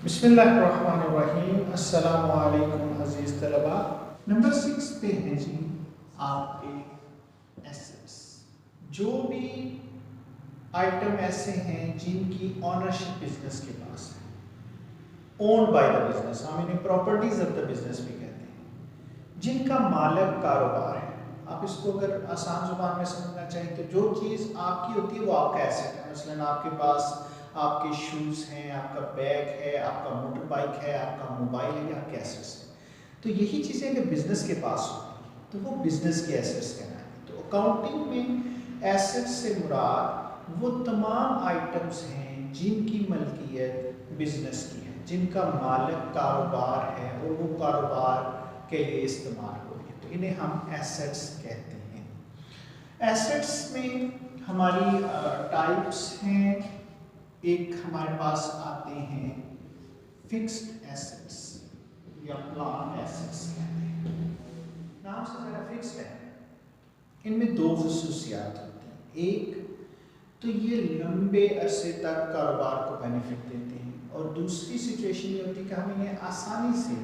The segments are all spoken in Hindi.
बिस्मिल्लाहिर्रहमानिर्रहीम। अस्सलामु अलैकुम अजीज़ तलबा। नंबर 6 पे है जी आपके एसेट्स। जो भी आइटम ऐसे हैं जिनकी ऑनरशिप बिजनेस के पास है, ओन्ड बाय द बिजनेस, हम इन्हें प्रॉपर्टीज ऑफ द बिजनेस भी कहते हैं, जिनका मालिक कारोबार है। आप इसको अगर आसान जुबान में समझना चाहें तो जो चीज़ आपकी होती है वो आपका एसेट है। मसलन आपके पास आपके शूज़ हैं, आपका बैग है, आपका मोटर बाइक है, आपका मोबाइल है, या आपके एसेट्स हैं। तो यही चीज़ें अगर बिजनेस के पास होती हैं तो वो बिजनेस के एसेट्स कहलाएंगे। तो अकाउंटिंग में एसेट्स से मुराद वो तमाम आइटम्स हैं जिनकी मलकियत बिजनेस की है, जिनका मालिक कारोबार है और वो कारोबार के लिए इस्तेमाल हो रही है, तो इन्हें हम एसेट्स कहते हैं। एसेट्स में हमारी टाइप्स हैं। एक हमारे पास आते हैं फिक्स्ड एसेट्स या प्लान एसेट्स कहते हैं। नाम से ज़रा फिक्स्ड है। इनमें दो खसूसियात होती हैं। एक तो ये लंबे अरसे तक कारोबार को बेनिफिट देते हैं, और दूसरी सिचुएशन ये होती है कि हम इन्हें आसानी से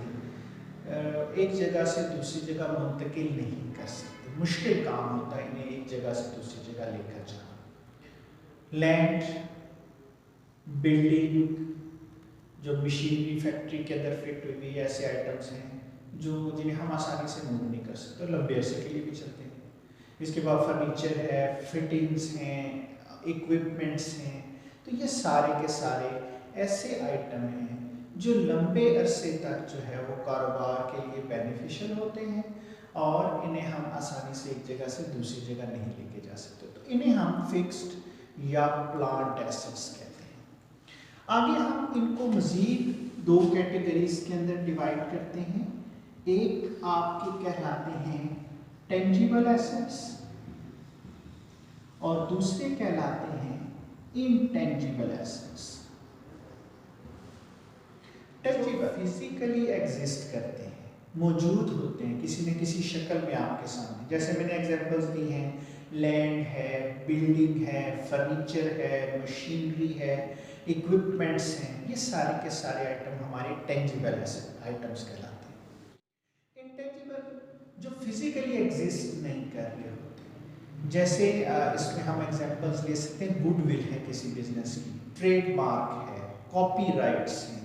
एक जगह से दूसरी जगह मुंतकिल नहीं कर सकते। मुश्किल काम होता है इन्हें एक जगह से दूसरी जगह लेकर जाना। लैंड, बिल्डिंग, जो मशीनरी फैक्ट्री के अंदर फिट हुई हुई ऐसे आइटम्स हैं जो जिन्हें हम आसानी से मूव नहीं कर सकते, तो लंबे अरसे के लिए भी चलते हैं। इसके बाद फर्नीचर है, फिटिंग्स हैं, इक्विपमेंट्स हैं। तो ये सारे के सारे ऐसे आइटम हैं जो लंबे अरसे तक जो है वो कारोबार के लिए बेनिफिशियल होते हैं, और इन्हें हम आसानी से एक जगह से दूसरी जगह नहीं लेके जा सकते। तो इन्हें हम फिक्स्ड या प्लांट एसेट्स कहते हैं। आगे हम इनको मज़ीद दो कैटेगरीज के अंदर डिवाइड करते हैं। एक आपके कहलाते हैं टेंजिबल एसेट्स, और दूसरे कहलाते हैं intangible assets. Tangible physically exist करते हैं, मौजूद होते हैं किसी न किसी शक्ल में आपके सामने। जैसे मैंने एग्जांपल्स दी हैं, लैंड है, बिल्डिंग है, फर्नीचर है, मशीनरी है, इक्विपमेंट्स हैं। ये सारे के सारे आइटम हमारे टेंजिबल आइटम्स कहलाते हैं। इनटेंजिबल जो फिजिकली एग्जिस्ट नहीं कर रहे होते, जैसे इसमें हम एग्जांपल्स ले सकते हैं। गुडविल है किसी बिजनेस की, ट्रेडमार्क है, कॉपीराइट्स हैं।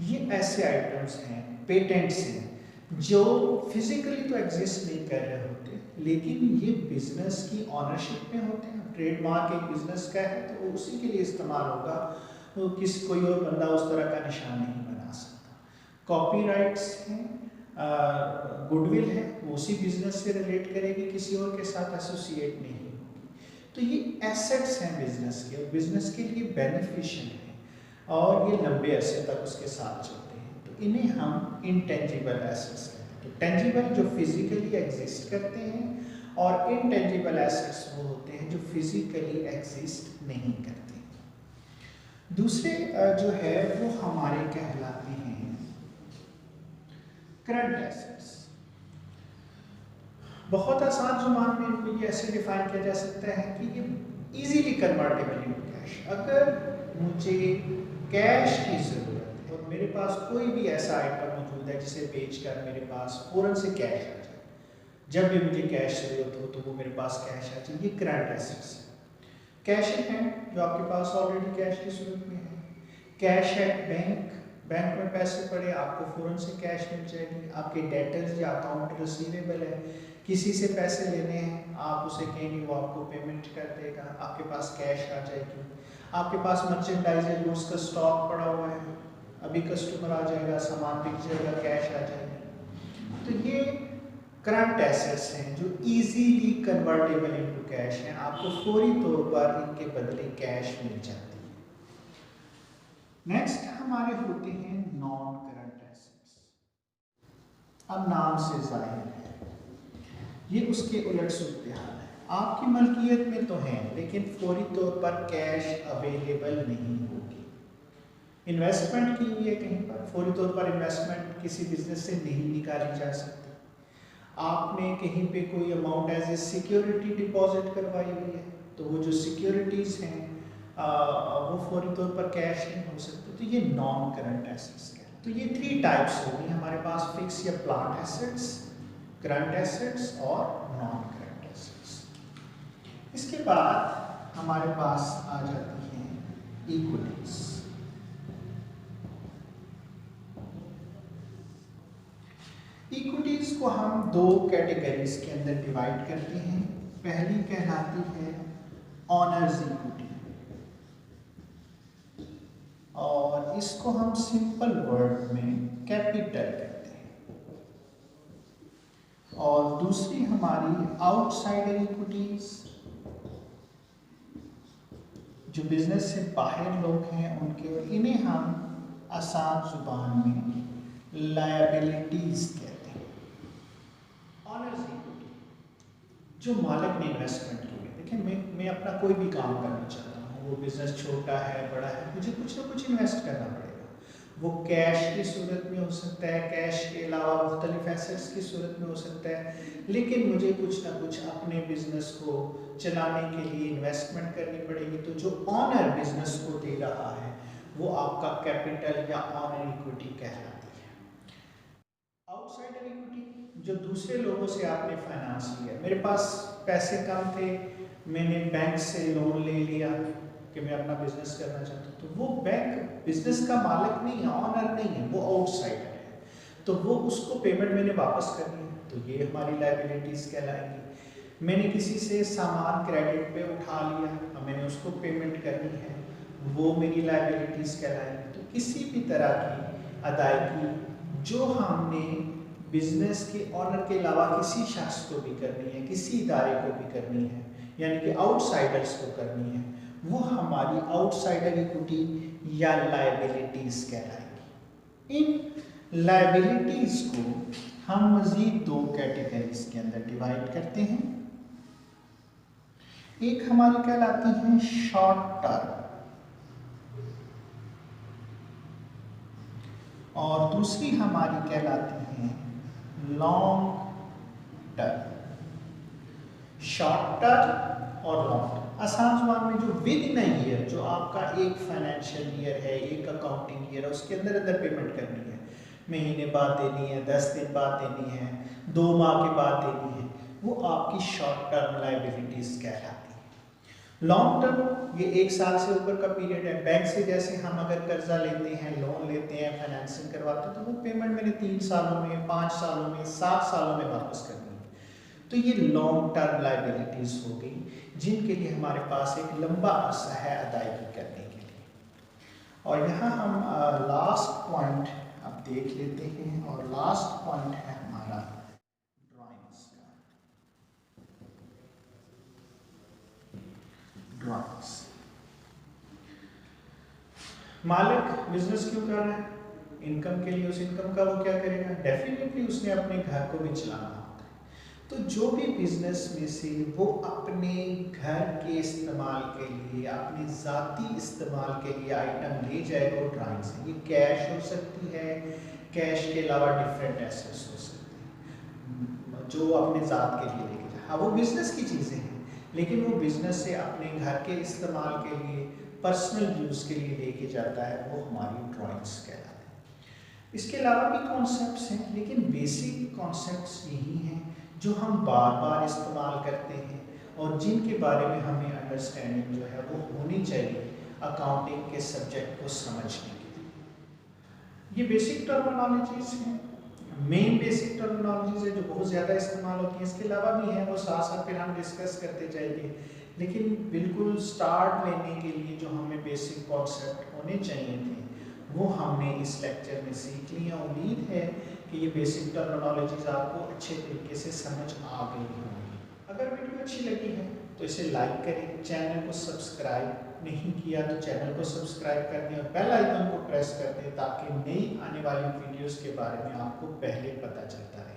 ये ऐसे आइटम्स हैं, पेटेंट्स हैं जो फिजिकली तो एग्जिस्ट नहीं कर रहे होते, लेकिन ये बिजनेस की ऑनरशिप में होते हैं। ट्रेडमार्क एक बिजनेस का है तो वो उसी के लिए इस्तेमाल होगा, तो किसी कोई और बंदा उस तरह का निशान नहीं बना सकता। कॉपीराइट्स हैं, गुडविल है, वो उसी बिजनेस से रिलेट करेगी, किसी और के साथ एसोसिएट नहीं होगी। तो ये एसेट्स हैं बिजनेस के, और बिजनेस के लिए बेनिफिशियल है, और ये लंबे अरसे तक उसके साथ चलते हैं। तो इन्हें हम इनटेंजिबल एसेट्स कहते हैं। तो टेंजिबल जो फिजिकली एग्जिस्ट करते हैं, और इनटेंजिबल एसेट्स वो होते हैं जो फिजिकली एग्जिस्ट नहीं करते। दूसरे जो है वो हमारे कहलाते हैं करंट एसेट्स। बहुत आसान जुबान में इनको ये ऐसे डिफाइन किया जा सकता है कि ये इजीली कन्वर्टेबल इनटू कैश। अगर मुझे कैश की ज़रूरत है और मेरे पास कोई भी ऐसा आइटम मौजूद है जिसे बेचकर मेरे पास फ़ौरन से कैश आ जाए, जब भी मुझे कैश ज़रूरत हो तो वो मेरे पास कैश आ जाए, ये करंट एसेट्स है। कैश एट हैंड जो आपके पास ऑलरेडी कैश की सूरत में है। कैश एट बैंक, बैंक में पैसे पड़े, आपको फ़ौरन से कैश मिल जाएगी। आपके डेटर्स या अकाउंट रिसीवेबल है, किसी से पैसे लेने हैं, आप उसे कहेंगे वो आपको पेमेंट कर देगा, आपके पास कैश आ जाएगी। आपके पास मर्चेंडाइज या गुड्स का स्टॉक पड़ा हुआ है, अभी कस्टमर आ जाएगा, सामान बिक जाएगा, कैश आ जाएगा। तो ये करंट एसेट्स हैं जो इजीली कन्वर्टेबल इनटू कैश हैं, आपको फौरी तौर पर इनके बदले कैश मिल जाती है। नेक्स्ट हमारे होते हैं नॉन करंट एसेट्स। अब नाम से जाहिर है ये उसके उलट सूरत हाल है। आपकी मलकियत में तो है, लेकिन फौरी तौर पर कैश अवेलेबल नहीं होगी। इन्वेस्टमेंट की हुई है कहीं पर, फौरी तौर पर इन्वेस्टमेंट किसी बिजनेस से नहीं निकाली जा सकती। आपने कहीं पे कोई amount as a security deposit करवाई हुई है, तो वो जो सिक्योरिटीज़ हैं वो फौरी तौर पर कैश नहीं हो सकते, तो ये नॉन करंट एसेट्स हैं। तो ये 3 टाइप्स होगी हमारे पास, फिक्स या प्लांट एसेट्स, करंट एसेट्स और नॉन करंट एसेट्स। इसके बाद हमारे पास आ जाती हैं इक्विटीज। इक्विटीज को हम 2 कैटेगरीज के अंदर डिवाइड करते हैं। पहली कहलाती है ऑनर्स इक्विटी, और इसको हम सिंपल वर्ड में कैपिटल कहते हैं। और दूसरी हमारी आउटसाइडर इक्विटीज, जो बिजनेस से बाहर लोग हैं उनके, इन्हें हम आसान जुबान में लायबिलिटीज कहते हैं। ऑनर्स इक्विटी, जो मालिक ने इन्वेस्टमेंट की है। देखिए, मैं अपना कोई भी काम करना चाहता हूँ, वो बिजनेस छोटा है बड़ा है, मुझे कुछ ना कुछ इन्वेस्ट करना पड़ेगा। वो कैश की सूरत में हो सकता है, कैश के अलावा मुख्तलिफ एसेट्स की सूरत में हो सकता है, लेकिन मुझे कुछ ना कुछ अपने बिजनेस को चलाने के लिए इन्वेस्टमेंट करनी पड़ेगी। तो जो ऑनर बिजनेस को दे रहा है वो आपका कैपिटल या ऑनर इक्विटी कहलाती है। आउटसाइडर इक्विटी, जो दूसरे लोगों से आपने फाइनेंस लिया। मेरे पास पैसे कम थे, मैंने बैंक से लोन ले लिया कि मैं अपना बिजनेस करना चाहता हूँ, तो वो बैंक बिजनेस का मालिक नहीं है, ऑनर नहीं है, वो आउटसाइडर है। तो वो उसको पेमेंट मैंने वापस करनी है, तो ये हमारी लायबिलिटीज कहलाएंगी। मैंने किसी से सामान क्रेडिट पे उठा लिया, अब मैंने उसको पेमेंट करनी है, वो मेरी लायबिलिटीज कहलाएंगी। तो किसी भी तरह की अदायगी जो हमने बिजनेस के ऑनर के अलावा किसी शख्स को भी करनी है, किसी इदारे को भी करनी है, यानी कि आउटसाइडर्स को करनी है, वो हमारी आउटसाइडर इक्विटी या लायबिलिटीज कहलाएगी। इन लायबिलिटीज को हम मजीद 2 कैटेगरीज के अंदर डिवाइड करते हैं। एक हमारी कहलाती है शॉर्ट टर्म और दूसरी हमारी कहलाती है लॉन्ग टर्म। शॉर्ट टर्म और लॉन्ग टर्म, आसान जुबान में जो विद इन ईयर, जो आपका एक फाइनेंशियल ईयर है, एक अकाउंटिंग ईयर है, उसके अंदर अंदर पेमेंट करनी है, महीने बाद देनी है, 10 दिन बाद देनी है, 2 माह के बाद देनी है, वो आपकी शॉर्ट टर्म लायबिलिटीज कहलाती है। लॉन्ग टर्म, ये 1 साल से ऊपर का पीरियड है। बैंक से जैसे हम अगर कर्जा लेते हैं, लोन लेते हैं, फाइनेंसिंग करवाते हैं, तो वो पेमेंट मैंने 3 सालों में, 5 सालों में, 7 सालों में वापस करनी है। तो ये लॉन्ग टर्म लायबिलिटीज हो गई, जिनके लिए हमारे पास एक लंबा अरसा है अदायगी करने के लिए। और यहाँ हम लास्ट पॉइंट अब देख लेते हैं, और लास्ट पॉइंट है हमारा ड्राइंग्स का। ड्राइंग्स, मालिक बिजनेस क्यों कर रहा है? इनकम के लिए। उस इनकम का वो क्या करेगा? डेफिनेटली उसने अपने घर को भी चलाना होता है। तो जो भी बिजनेस में से वो अपने घर के इस्तेमाल के लिए, अपने ज़ाती इस्तेमाल के लिए आइटम ले जाएगा, वो ड्राइंग्स है। ये कैश हो सकती है, कैश के अलावा डिफरेंट एसेट्स हो सकते हैं जो अपने ज़ात के लिए लेके जाए। हाँ, वो बिजनेस की चीज़ें हैं, लेकिन वो बिजनेस से अपने घर के इस्तेमाल के लिए, पर्सनल यूज़ के लिए लेके जाता है, वो हमारी ड्राइंग्स कहलाते हैं। इसके अलावा भी कॉन्सेप्ट्स हैं, लेकिन बेसिक कॉन्सेप्ट्स यही हैं जो हम बार बार इस्तेमाल करते हैं और जिनके बारे में हमें अंडरस्टैंडिंग जो है वो होनी चाहिए अकाउंटिंग के सब्जेक्ट को समझने के लिए। ये बेसिक टर्मिनोलॉजीज हैं, मेन बेसिक टर्मिनोलॉजीज है जो बहुत ज़्यादा इस्तेमाल होती हैं। इसके अलावा भी हैं, वो साथ साथ फिर हम डिस्कस करते जाएंगे, लेकिन बिल्कुल स्टार्ट लेने के लिए जो हमें बेसिक कॉन्सेप्ट होने चाहिए थे वो हमने इस लेक्चर में सीख लिया। उम्मीद है कि ये बेसिक टर्मिनोलॉजीज आपको अच्छे तरीके से समझ आ गई होंगी। अगर वीडियो अच्छी लगी है तो इसे लाइक करें, चैनल को सब्सक्राइब नहीं किया तो चैनल को सब्सक्राइब कर दें और बेल आइकन को प्रेस कर दें ताकि नई आने वाली वीडियोस के बारे में आपको पहले पता चलता है।